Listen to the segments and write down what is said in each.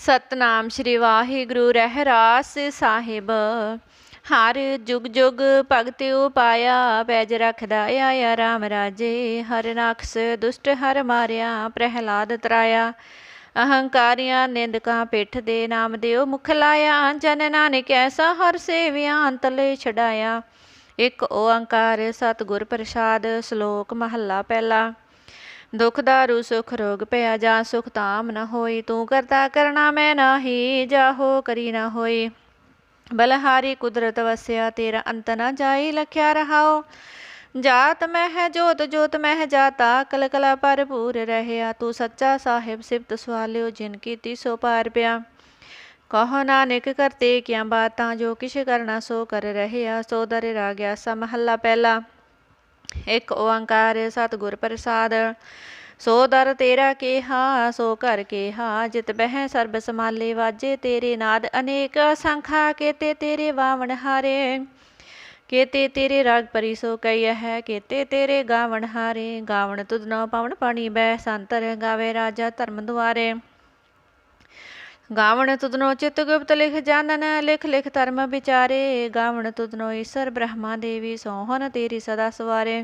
सतनाम श्री वाहिगुरु रहरास साहिब। हर जुग जुग भगत उपाया, पैज रखदा आया राम राजे। हर राखस दुष्ट हर मारिया, प्रहलाद तराया। अहंकारियां निंदकां पिठ दे, नाम देओ मुख लाया। जन नानक ऐसा हर सेविया, अंतले छड़ाया। एक ओंकार सतगुर प्रसाद, श्लोक महला पहला। दुख दारू सुख रोग पया, जा सुख ताम न होई। तू करता करना मैं नाही, जाहो करी न होई। बलहारी कुदरत वस्या, तेरा अंत न जाई। लख्या रहाओ जात मह जोत, जोत मह जाता। कल कला भरपूर रहया, तू सच्चा साहिब सिफत सवालियो। जिन कीती सो पार पिया, कहो नानक करते क्या बातां। जो किश करना सो कर रहया, सो दर राग्या सा महला पहला। एक ओंकार सतगुर प्रसाद, सो दर तेरा केहा, सो घर केहा। जित बह सर्ब समाले, वाजे तेरे नाद अनेक। संखा केते तेरे वावण हारे, केते तेरे राग परी सो कई है। केते तेरे गावण हारे, गावण तुध नौ पवन पानी बह। संतर गावे राजा धर्म दुआरे, गावण तुधनो चित गुप्त लिख जानन। लिख लिख धर्म विचारे, गावण तुधनो ईश्वर ब्रह्मा देवी। सोहन तेरी सदा सवारे,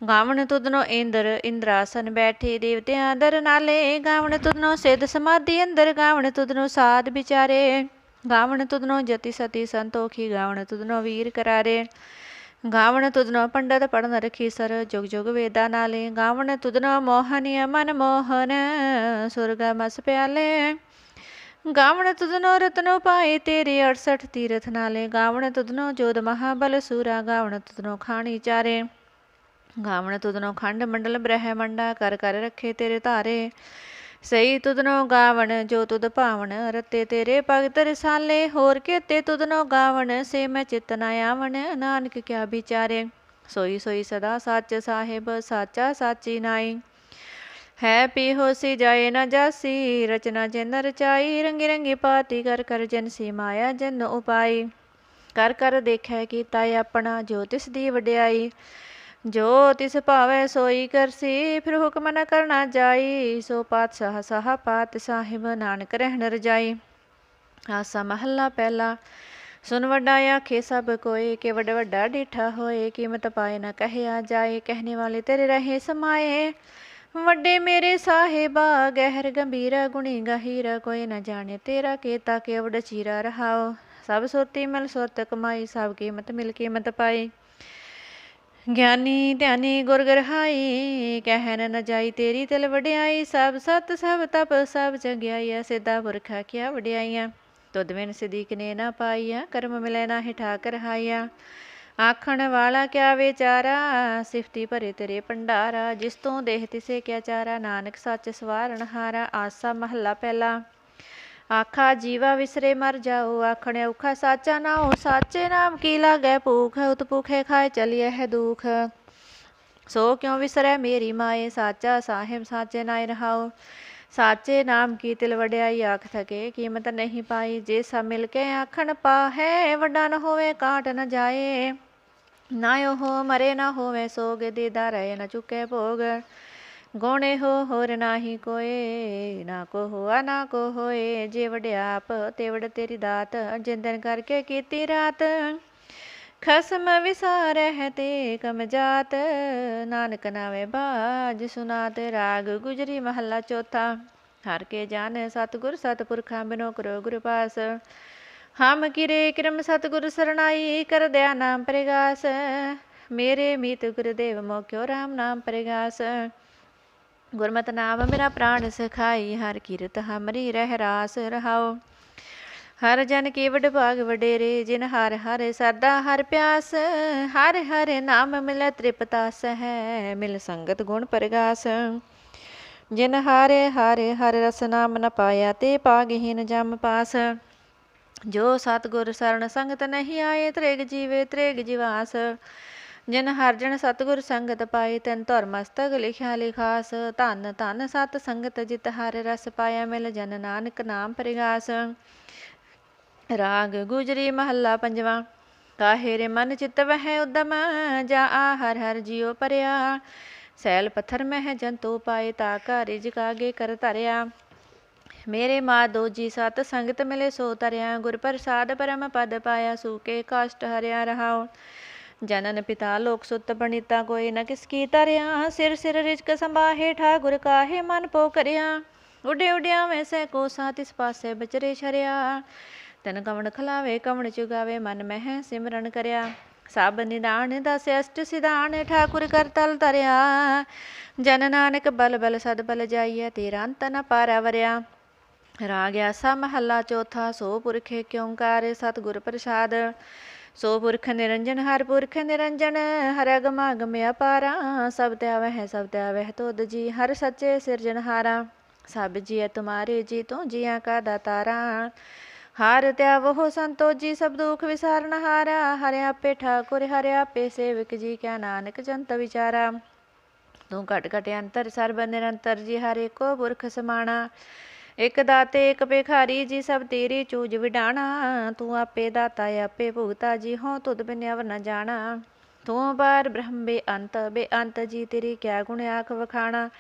गावण तुधनो इंद्र इंद्रासन बैठे। देवतियां दर नाले, गावण तुधनो सिद्ध समाधि अंदर। गावण तुधनो साध विचारे, गावण तुधनो जति सती संतोखी। गावण तुधनो वीर करारे, गावण तुधनो पंडित पढ़न रखी सर। जुग जुग वेदा नाले, गावण तुधनो मोहनिय मन मोहन। सुरगा मस प्याले, गावण तुधनो रत्नो पाए। तेरे 68 तीरथ नाले, गावण तुधनो जोध महाबल सूरा। गावण तुधनो खाणी चारे, गावण तुधनो खंड मंडल ब्रह्मंडा। कर कर रखे तेरे धारे, सही तुधनो गावण जो तुध भावण। रते तेरे भगत रसाले, होर केते तुधनो गावण। से मैं चित न आवण, नानक क्या विचारे। सोई सोई सदा सच साहिब, साचा साची नाई। है पी होसी जाए न जासी, रचना जिन रचाई। रंगी रंगी पाती कर कर जनसी, माया जन उपाई। कर कर देखै कीता अपना, जो तिस दी वड्याई। जो तिस भावै सोई करसी, फिर हुक्म न करना जाई। सो पातशाह साह पात साहिब, नानक रहन रजाई। आसा महला पहला। सुन वड्डा आखे सब कोय, के वड वड्डा डिठा होए। कीमत पाए न कहया जाए, कहने वाले तेरे रहे समाए। वड्डे मेरे साहिबा, गहर गंभीरा गुणी गहीरा। कोई न जाने तेरा केता, केवड चीरा रहाओ। सब सुरती मिल सुरत कमाई, सब कीमत मिल कीमत पाई। ज्ञानी ध्यानी गुर गरहाई, कहन न जाई तेरी तिल वड्याई। सब सत सब तप सब जग्याई, सिद्धा पुरखा क्या वड्याइया। तुद बिन सिद्धिक ने न पाईया, कर्म मिले ना हिठा करहाइया। आखण वाला क्या विचारा, सिफती भरे तेरे भंडारा। जिस तू देह तिसे क्या चारा, नानक सच सवारण हारा। आसा महला पहला। आखा जीवा विसरे मर जाओ, आखण औखा साचा नाओ। साचे नाम की लागै भूख, उत भूखे खाए चलिए है दुख। सो क्यों विसरै मेरी माए, साचा साहिब साचे नाय रहाओ। साचे नाम की तिल वड्याई, आख थके कीमत नहीं पाई। जे सब मिल के आखण पाहै, वड्डा न होवे काट न जाए। ना हो मरे ना होवे सोग, दीदा रहे न चुके भोग। गौणे हो होर नाही कोय, ना को होआ ना को होए। जे वड्याप ते वड तेरी दात, जिन दिन करके कीती रात। खसम विसारै है ते कम जात, नानक नावे बाज सुनात। राग गुजरी महला चौथा। हर के जान सतगुर सतपुरखा, बिनो करो गुर पास। हम किरे किरम सतगुर सरनाई, कर दया नाम प्रगास। मेरे मीत गुरुदेव मोक्यो राम नाम प्रगास। गुरमत नाम मेरा प्राण सखाई, हर कीरत हमरी रह रास रहाओ। हर जन की वड भाग वडेरे, जिन हर हर सरदा हर प्यास। हर हर नाम मिलै तृपतास है, मिल संगत गुण प्रगास। जिन हारे हारे हर रस नाम न पाया, ते पागहीन जम पास। जो सतगुर सरन संगत नहीं आए, त्रेग जीवे त्रेग जिवास। जिन हर जन सतगुर संगत पाए, तिन धुर मस्तक लिखिया लिखास। धन धन सत संगत, जित हर रस पाया। मिल जन नानक नाम प्रगास। राग गुजरी महला पंजवा। काहे रे मन चित वह उदम, जा हर हर जियो परया। सैल पत्थर मह जंतु पाए, ताका रिज कागे कर धरया। मेरे माधो जी सत संगत मिले सो तरिया, गुर प्रसाद परम पद पाया, सूके काष्ट हरिया रहाओ। जनन पिता लोक सुत बणिता, कोई न किसकी तरिया, सिर सिर रिजक संबाहे, ठाकुर काहे मन पोकरिया। उडे उडिया वैसे को तिस पासे बचरे छरिया, तन कवण खलावे कवण चुगावे, मन मह सिमरन करया। सब निदान दस अष्ट सिधान, ठाकुर कर तल तरिया। जन नानक बल बल सद बल जाइए, तेरा अंत न पारा वरिया। राग आसा महला चौथा, सो पुरखे क्योंकार सतगुर प्रसाद। सो पुरख निरंजन हर पुरख निरंजन, हर अगम अपारा। सब त्यावह सब त्यावह तुद जी, हर सच्चे सिरजनहारा। सब जिय तुम्हारे जी तो जिया का दातारा, हार त्यावहो संतो जी, सब दुख विसारन हारा। हरे आपे ठाकुर हरे आपे सेवक जी, क्या नानक जंत विचारा। तू घट घट अंतर सर्ब निरंतर जी, हर एको पुरख समाना। एक दाते एक भिखारी जी, सब तेरी चूज विडाणा। तू आपे दाता आपे भुगता जी, हो तुद बिन अवर न जाना। तू बार ब्रह्म बेअंत जी, तेरी क्या गुण आख वखाणा।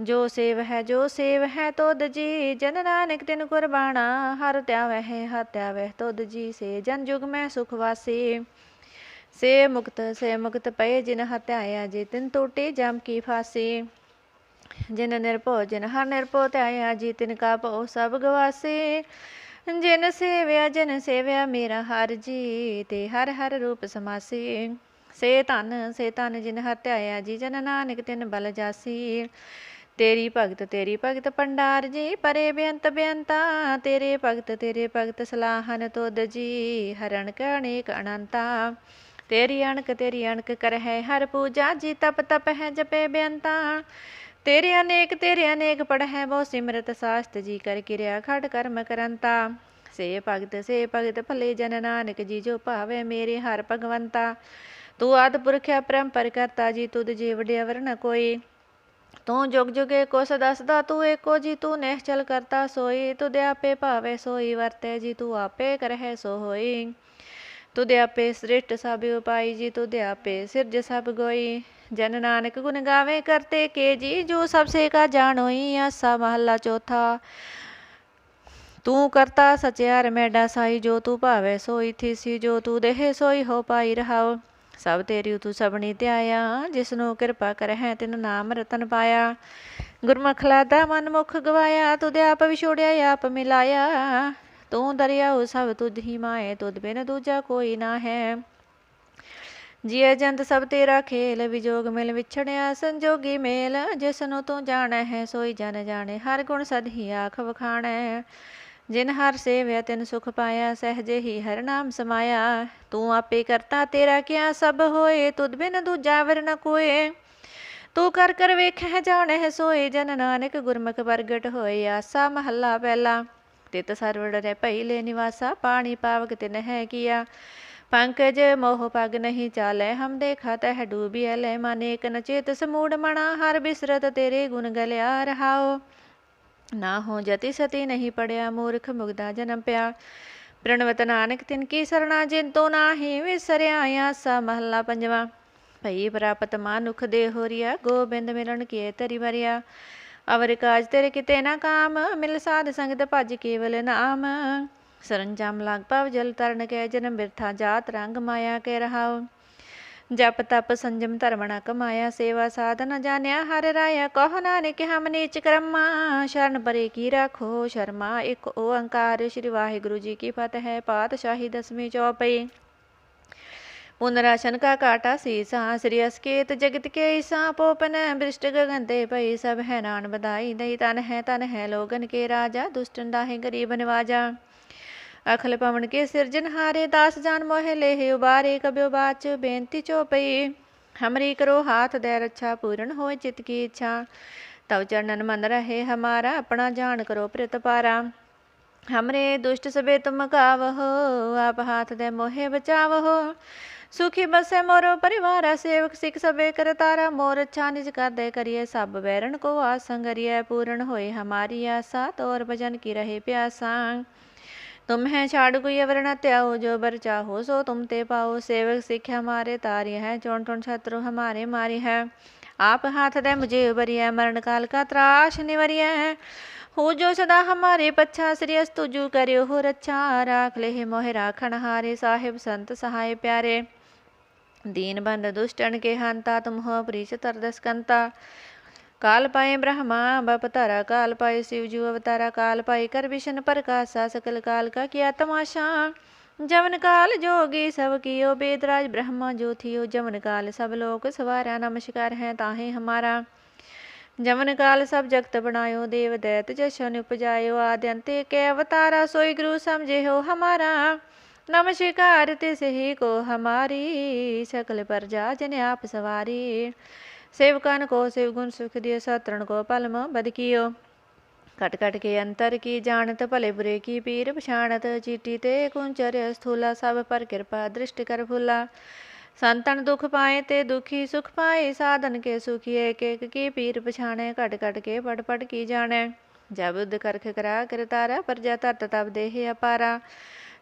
जो सेव है तुद जी, जन नानक तिन कुर्बाना। हर त्यावह तुद जी, से जन जुग में सुख वासी। से मुक्त पए जिन हत्याया जी, तिन टूटी जम की फांसी। जिन हर निर्भो त्याया जी, तिनका भो सब गवासे। जिन सेव्या मेरा हर जी, ते हर हर रूप समासे। से तन जिन हर त्याया जी, जन नानक तिन बल जासी। तेरी भगत पंडार जी, परे बेअंता। तेरे भगत सलाहन तुद जी, हरण कणेक अनंता। तेरी अणक कर है हर पूजा जी, तप है जपे बेअंता। तेरे अनेक पढ़ है वो सिमरत, शास्त्र जी कर किरिया खड़ कर्म करंता। से भगत भले जन नानक जी, जो भावे मेरे हर भगवंता। तू आदि पुरख्या परंपर करता जी, तुद जी वडे अवर न कोई। तू जुग जुग एको सदा सदा, तू एको जी, तू निश्चल करता सोई। तुद आपे भावे सोई वरते जी, तू आपे करहे सो होई। तुद आपे सृष्ट सब उपाई जी, तुद आपे सिरज सब गोई। जन नानक गुण गावे करते के जी, जो सबसे का जानोई। आसा महला चौथा, तू करता सचियार मेडा साई, जो तू भावे सोई थीसी। जो तू देहे सोई हो पाई रहाओ। सब तेरी तू सबनी त्याया, जिसनु कृपा कर है तिन नाम रतन पाया। गुरमुख लादा मन मुख गवाया, तुद आप विछोड़िया आप मिलाया। तू दरियाऊ सब तुझ ही माए, तुद बिन दूजा कोई ना है। जिया जंत सब तेरा खेल, विजोग मिल विछड़िया संजोगी मेल। जिसनु तू जाने है सोई जन जाने, हर गुण सद ही आख वखाणै। जिन हर सेव्या तिन सुख पाया, सहजे ही हर नाम समाया। तू आपे करता तेरा क्या सब होए, तुद बिन दूजा वर न कोए। तू कर वेख जाने है सोए, जन नानक गुरमुख प्रगट होए। आसा महला पहला, तित सरवड़ रे पहिले निवासा, पानी पावक तिन है किया। पंकज मोह पग नहीं चाले, हम देखा तह डूबिया ले। मन एक न चेत समूढ़ मणा, हर बिसरत तेरे गुण गलिया रहाओ। ना हो जति सती नहीं पड़िया, मूर्ख मुग्धा जन्म प्या। प्रणवत नानक तिनकी सरना, जिन तो नाही विसरिया। आसा महला पंजवा, भई प्राप्त मानुख दे होरिया, गोबिंद मिलन किए तरी वरिया। अवर काज तेरे किते न काम, मिल साध संगत भज केवल नाम। सरंजाम लाग पाव जल तरन के, जन्म बिरथा जात रंग माया के रहाओ। जप तप संजम धर्म न कमाया, सेवा साधन जानिया हर राया। कहो नानक हम नीच कर्मा, शरण परे की राखो शर्मा। एक ओंकार श्री वाहिगुरु जी की फतह है, पातशाही दसवीं चौपई। पुनराशन का काटा सीसा, श्री अस्केत जगत के ईसा। पोपन बृष्ट गगन ते पई, सब है नान बधाई दई। तन है लोगन के राजा, दुष्ट डाहे गरीब नवाजा। अखल पवन के सिरजन हारे, दास जान मोहे लेहे उबारे। कब्यो बाच बेनती चौपई, हमरी करो हाथ दे रक्षा। पूर्ण हो चित की इच्छा, तब चरणन मन रहे हमारा। अपना जान करो प्रित पारा, हमरे दुष्ट सबे तुम गावहो। आप हाथ दे मोहे बचावहो, सुखी बसे मोरो परिवारा। सेवक सिख सबे कर तारा, मोर अच्छा निज कर दे करिए। सब बैरन को आसंगरिय, पूर्ण होए हमारी आशा। तोर भजन की रहे प्यासा, तुम है छाड़ कोई अवर न त्याओ। जो बर चाहो सो तुम ते पाओ, सेवक सिख हमारे तारी है। चौन शत्रु हमारे मारी है, आप हाथ दे मुझे उबरिया। मरण काल का त्रास निवरिया है, हो जो सदा हमारे पच्छा, श्री अस्तु जू करियो हो रच्छा। राख ले मोहि राखण हारे, साहिब संत सहाय प्यारे। दीन बंद दुष्टन के हंता, तुम हो प्रीच तरदस कंता। काल पाए ब्रह्मा बपतारा, काल पाए शिव जू अवतारा। काल पाए कर विष्णु प्रकाशा, सकल काल का किया तमाशा। जवन काल जोगी सब कियो, बेदराज ब्रह्मा जो थियो। जवन काल सब लोक सवारा, नमस्कार है ताहे हमारा। जवन काल सब जगत बनायो, देव दैत जशन उपजायो। आद्यंत के अवतारा, सोई गुरु समझे हो हमारा। नमस्कार तिस ही को हमारी, सकल प्रजा जन आप सवारी। सेवकन को शिव गुण सुख दियो, सतरण को पलम बद कियो। कट कट के अंतर की जानत, भले बुरे की पीर पछाणत। चीटी ते कुंचर स्थूला, सब पर कृपा दृष्टि कर फूला। संतन दुख पाए ते दुखी सुख पाए, साधन के सुखी एक एक की पीर पछाणे। कट कट के पट पट की जाने, जब बुद्ध करख करा कर तारा। प्रजा तरत तब देह अपारा,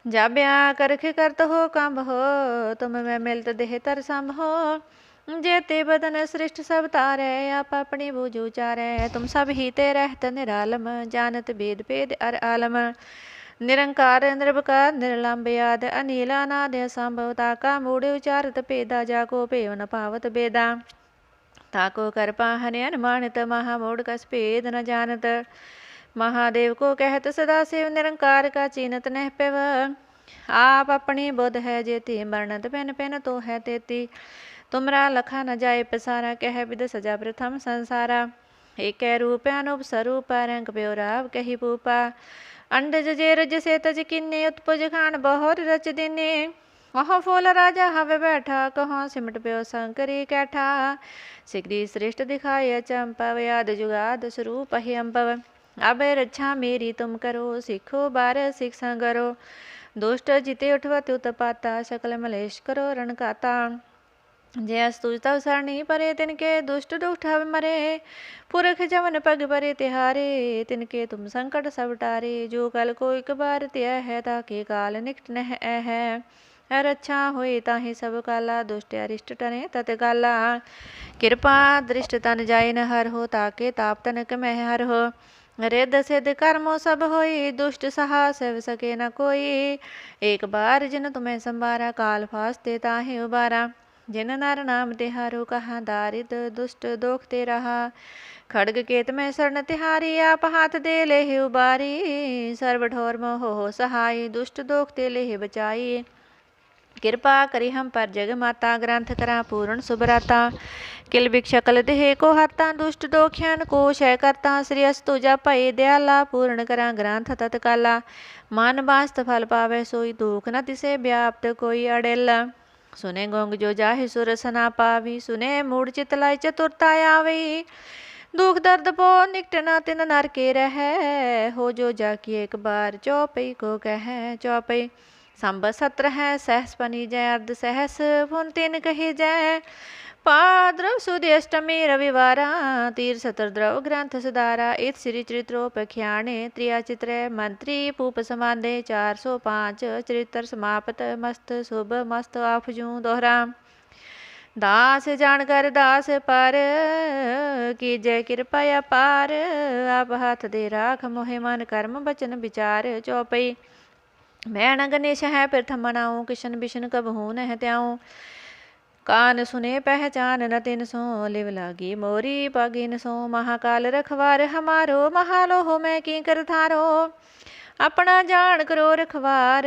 जब ब्याह करख करत हो कंब हो। तुम मैं मिलत देह तर संभ हो, जेते बदन सृष्ट सब तारे। आप अपनी बूझ उचारे, तुम सब ही ते रहत निरालम। जानत भेद भेद अर आलम, निरंकार निर्विकार निर्लंब याद। अनिल अनाद असंभव, ताका मूढ़ उचारत पेदा। जाको पेव न पावत बेदा, ताको कर पाहन अनुमानित। महामूढ़ कस भेद न जानत, महादेव को कहत सदा शिव। निरंकार का चीनत नह पिव, आप अपनी बुध है जेती। मरणत पिन पिन तो है तेती, तुमरा लखा न जाए पसारा। कह विद सजा प्रथम संसारा, एक रूप अनुप स्वरूप। रंग प्योराव कही पूपा, अंडज जे रज से तज किन्ने। उत्पुज खान बहुर रच दिने, वहाँ फूल राजा हवे बैठा। कहाँ सिमट प्यो शंकरी कैठा, सिगरी श्रेष्ठ दिखाए चंपव। याद जुगाद स्वरूप ही अम्पव, अब रक्षा मेरी तुम करो। सिखो बार शिक्षा करो, दुष्ट जिते उठवत उत्पाता। सकल मलेश करो रणकाता, जे अस्तु तव सरणी परे। तिनके दुष्ट दुष्ट मरे, पुरख जमन पग परे तिहारे। तिनके तुम संकट सब टारे, जो कल को एक बार त्य है। ताके काल निकट नह है, रक्षा होए ताहि सब काला। दुष्ट अरिष्ट टने तत्काला, कृपा दृष्ट तन जाय न हर हो। ताके ताप तनक मह हर हो, रिद्ध सिद्ध कर्मो सब होई। दुष्ट सहा सेव सके न कोई, एक बार जिन तुम्हें संबारा। काल फास्ते ताहि उबारा, जिन नर नाम तिहारो। कहा दारिद दुष्ट दोख ते रहा, खड़ग केत में शरण तिहारी। आप हाथ दे ले उबारी, सर्व ठोर मोह हो सहाय। दुष्ट दोख ते ले बचाई, कृपा करी हम पर जग माता। ग्रंथ करा पूर्ण सुभराता, किल भिक्षा कल देह को हाथा। दुष्ट दोख्यान को शय करता, श्री अस्तु जपय दयाला। पूर्ण करा ग्रंथ तत्काला, मान बास्त फल पावे सोई। दुख न तिसे व्याप्त कोई अड़ेला, सुने गोंग जो जाहि सुर सना पावी। सुने मूढ़ चितलाई चतुरता आवी, दुख दर्द पो निकट न तिन नर के रह। हो जो जाकी एक बार, चौपई को कह। चौपई संब सत्र है, सहस पनी जय अर्ध सहस। पुन तिन कही जय, पाद्रव सुद अष्टमी रविवारा। तीर सतर द्रव ग्रंथ सुधारा, इत श्री चरित्रोपख्याने। त्रिया चित्र मंत्री पूप समाधे, 405 चरित्र समाप्त। मस्त शुभ मस्त आफजू दोहरा, दास जानकर दास पर। की जय कृपा अपार, आप हाथ दे राख मोहे मन। कर्म बचन विचार चौपई, मैं न गणेश है प्रथम मनाऊँ। किशन बिशन कबहू नह त्याऊँ, कान सुने पहचान न तिन सो। लिव लागी मोरी पागिन सो, महाकाल रखवार हमारो। महालो हो मैं की कर थारो, अपना जान करो रखवार।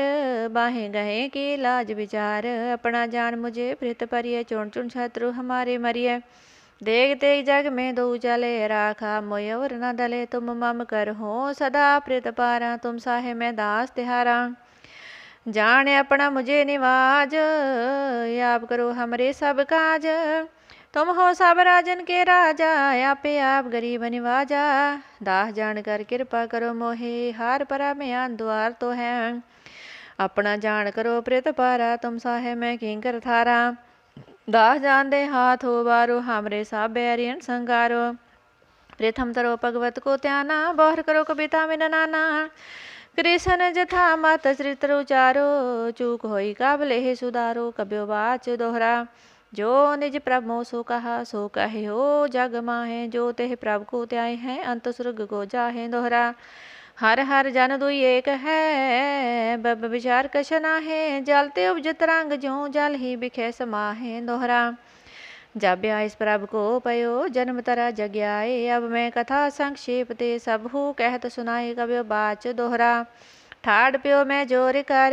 बाहें गहे की लाज विचार, अपना जान मुझे प्रित परिय। चुन चुन शत्रु हमारे मरिय, देख तेग जग में दो चले। राखा मोय और न दले, तुम मम कर हो सदा प्रित पारा। तुम साहे मैं दास तिहारा, जाने अपना मुझे निवाज। आप करो हमरे सब काज, तुम हो सब राजन के राजा। आपे आप गरीब निवाजा, दाह जान कर कृपा करो मोहे। हार परा में आन द्वार तो है, अपना जान करो प्रित पारा। तुम साहे मैं किंकर थारा, दाह जान दे हाथ हो बारो। हमरे सब बैरियन संगारो, प्रथम तरो भगवत को त्याना। बहर करो कविता में नाना, कृष्ण जथा मात चरित्र उचारो। चूक होई काबले हे सुधारो, कब्यो बाच दोहरा। जो निज प्रभ मोह सो कहा सो कहे हो जग माहे। जो तेह प्रभ को त्याए हैं अंत सुरग को जाहे। दोहरा हर हर जन दुई एक है बब विचार कछ नाहे। जलते उपजत रंग ज्यों जल ही बिखे समाहे। दोहरा जब इस प्रभ को पयो जन्म तरा जग्याए। अब मैं कथा संक्षेप ते सब हूँ कहत सुनाए कब्यो बाच। दोहरा ठाड़ प्यो मैं जोर कर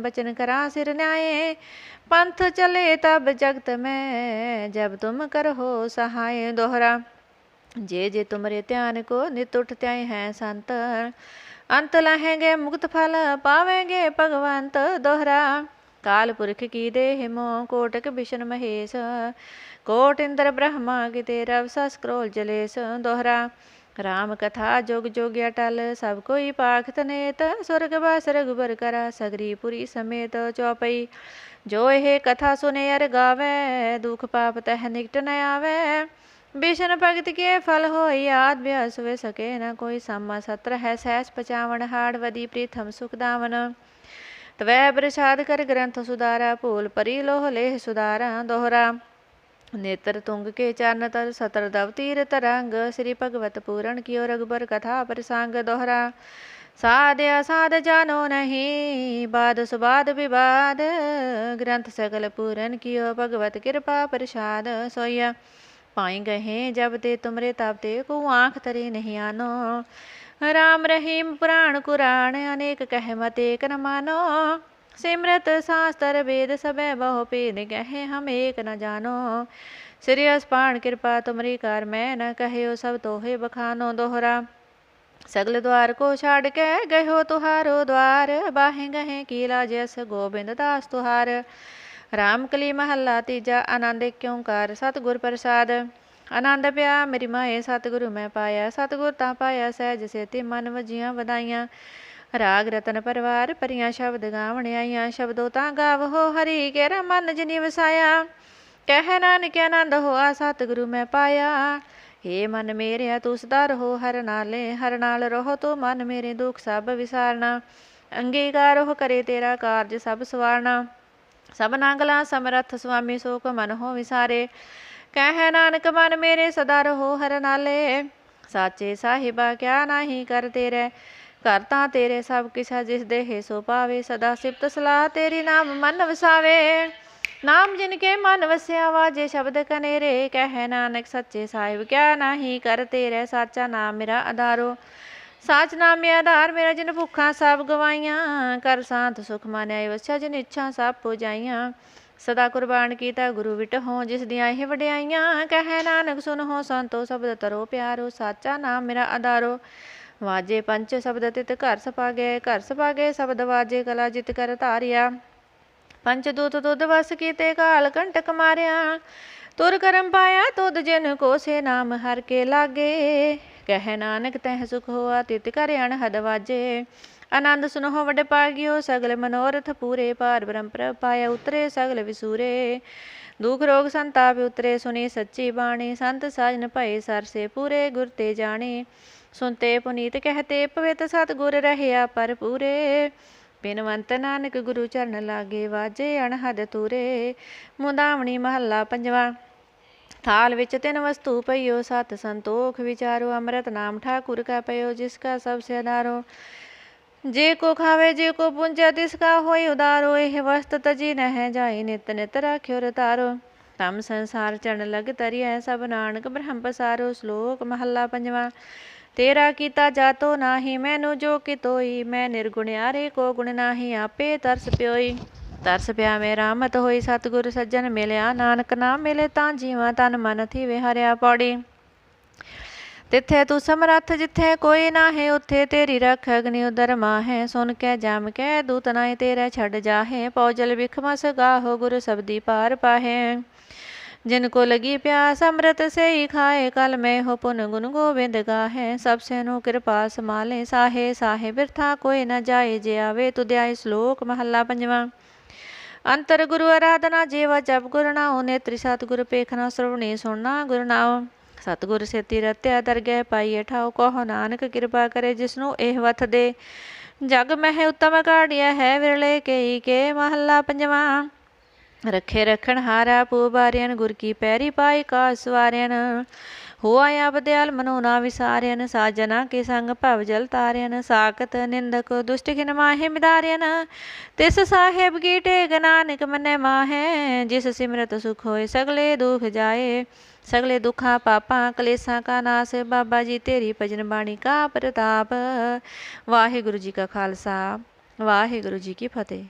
बचन करा सिर न्याय। पंथ चले तब जगत में जब तुम करो सहाय। दोहरा जे जे तुमरे ध्यान को नित उठ त्याए हैं संत। अंत लहेंगे मुक्त फल पावेंगे भगवंत। दोहरा काल पुरख की देह मोह कोटक विष्णु महेश। कोट इंद्र ब्रह्मा की तेरव सस क्रोल जलेस। दोहरा राम कथा जोग जोग अटल सब कोई पाखत नेत। स्वर्ग बास रघुबर करा सगरी पुरी समेत। चौपई जो यह कथा सुने अर गावे दुख पाप तह निकट न आवे। विष्णु भगत के फल हो याद व्यास वे सके न कोई। सामा सत्र है सहस पचावन हाड़ वदी प्रीथम सुख दावन। तवै प्रसाद कर ग्रंथ सुधारा भूल परी लोह लेह सुधारा। दोहरा नेत्र तुंग के चरण तर सतर दव तीर तरंग। श्री भगवत पूरण कियो रघुबर कथा प्रसंग। दोहरा साध असाध जानो नहीं बाद सुबाद विवाद। ग्रंथ सकल पूरन कियो भगवत कृपा प्रसाद। सोया पाई गहे जब ते तुमरे तब ते को आँख तरे नहीं आनो। राम रहीम पुराण कुरान अनेक कह मत एक न मानो। सिमरत शास्त्र वेद सबे बहु पेद कहे हम एक न जानो। श्री अस्पान कृपा तुमरी कार मैं न कहो सब तोहे बखानो। दोहरा सगल द्वार को छाड़ के गयो तुहारो द्वार। बाहे गहे कीला जस गोबिंद दास तुहार। राम कली महला तीजा आनंद क्योंकार सतगुर प्रसाद। आनंद प्या मेरी माए सतगुरु मैं पाया। सतगुर ता पाया सहज सेति मन वजियां वधाइयां। राग रतन परवार परियां शब्द गावण आईयां। शब्दों ता गावहो हरि केरा मन जिनी वसाया। कह नानक आनंद होआ सतगुरु मैं पाया। हे मन मेरे तू सदा रहो हर नाले। हर नाल रहो तो मन मेरे दुख सब विसारना। अंगीकार हो करे तेरा कारज सब सवारना। सब नागला समरथ स्वामी सोक मन हो विसारे। कह नानक मन मेरे सदा रहो हर नाले। साचे साहिबा क्या नाही कर तेरे। करता तेरे सब किसा जिस देहे सो पावे। सदा सिफत सलाह तेरी नाम मन वसावे। नाम जिनके मन वस्या वाजे शब्द कनेरे। कह नानक सच्चे साहिब क्या नाही कर तेरे। साचा नाम मेरा आधारो साच नाम में आधार मेरा। जिन भुखा सब गवाइयाँ कर सांत सुख मान्या वस्या। जिन इच्छा सब पुजाइयाँ सदा कुर्बान कीता गुरु विट हों जिस दियाँ ही वड्याइयाँ। कह नानक सुन हो संतो शब्द तरो प्यारो। साचा नाम मेरा आधारो वाजे पंच शब्द तित घर सपागे। घर सपागे शब्द वाजे कला जित कर तारिया। पंच दूत तुद वस कीते काल कंटक मारिया। तुर करम पाया तुद जिन को से नाम हर के लागे। कह नानक तह सुख होआ तित कर अनहद वाजे। आनंद सुनहो वड पागियो सगल मनोरथ पूरे। पार ब्रह्म प्रभ पाया उतरे सगल विसूरे। दुख रोग संताप उतरे सुनी सच्ची बाणी। संत साजन भय सर से पूरे गुर ते जाने। सुनते पुनीत कहते पवित सतगुर रहया पर पूरे। बिनवंत नानक गुरु चरण लागे वाजे अनहद तूरे। मुदावनी महला पंजवा। थाल विच तिन वस्तु पइयो सत संतोख विचारो। अमृत नाम ठाकुर का पयो जिसका सबसे आधारो। जे को खावे जे को पुंजा तिसका होय उदारो। एह वस्त तजी नह जाय नित नित राख्यो रतारो। तम संसार चरण लग तरिय सब नानक ब्रह्म पसारो। श्लोक महला पंजवा। तेरा कीता जातो नाही मैनू जो कितोई। मैं निर्गुण यारे को गुण नाही आपे तरस प्योई। तरस प्या मेरा मत होई सतगुर सज्जन मिलया। नानक नाम मिले तां जीवा तन मन थी विहरिया। पौड़ी तिथे तू समरथ जिथे कोई ना है। उथे तेरी रख अग्नि उदर माहे। सुन के जम के दूत नाई तेरे छड़ जाहे। पौजल बिखमस गाहो गुरु सबदी पार पाहे। जिनको लगी प्यास अमृत से ही खाए। कल में हो पुन गुण गोविंद गाहे। सबसे नु कृपा समाले साहे साहे बिरथा कोई न जाए। जे आवे तुध्याय। श्लोक महला पंजवा। अंतर गुरु आराधना जेवा जप गुरु नाओ। नेत्री सतगुर पेखना श्रवणी सुनना गुरु नाओ। सतगुर सेती रत्या दरगह पाइए ठाओ। कहो नानक कृपा करे जिसनु एह वथ दे। जग मह उत्तम काढ़िया है विरले के महला पंजवा। रखे रखण हारा पूबार्यन गुर की पैरी पाई का सवार्यन हुआ आब दयाल मनो ना विसार्यन साजना के संग भव जल तार्यन साकत निंदक दुष्ट खिन माहे मिदार्यन तिस साहेब की टेग नानक मनै माहे जिस सिमरत सुख होए सगले दुख जाए सगले दुखा पापा कलेसा का नास बाबा जी तेरी भजन बाणी का प्रताप वाहिगुरु जी का खालसा वाहिगुरु जी की फतेह।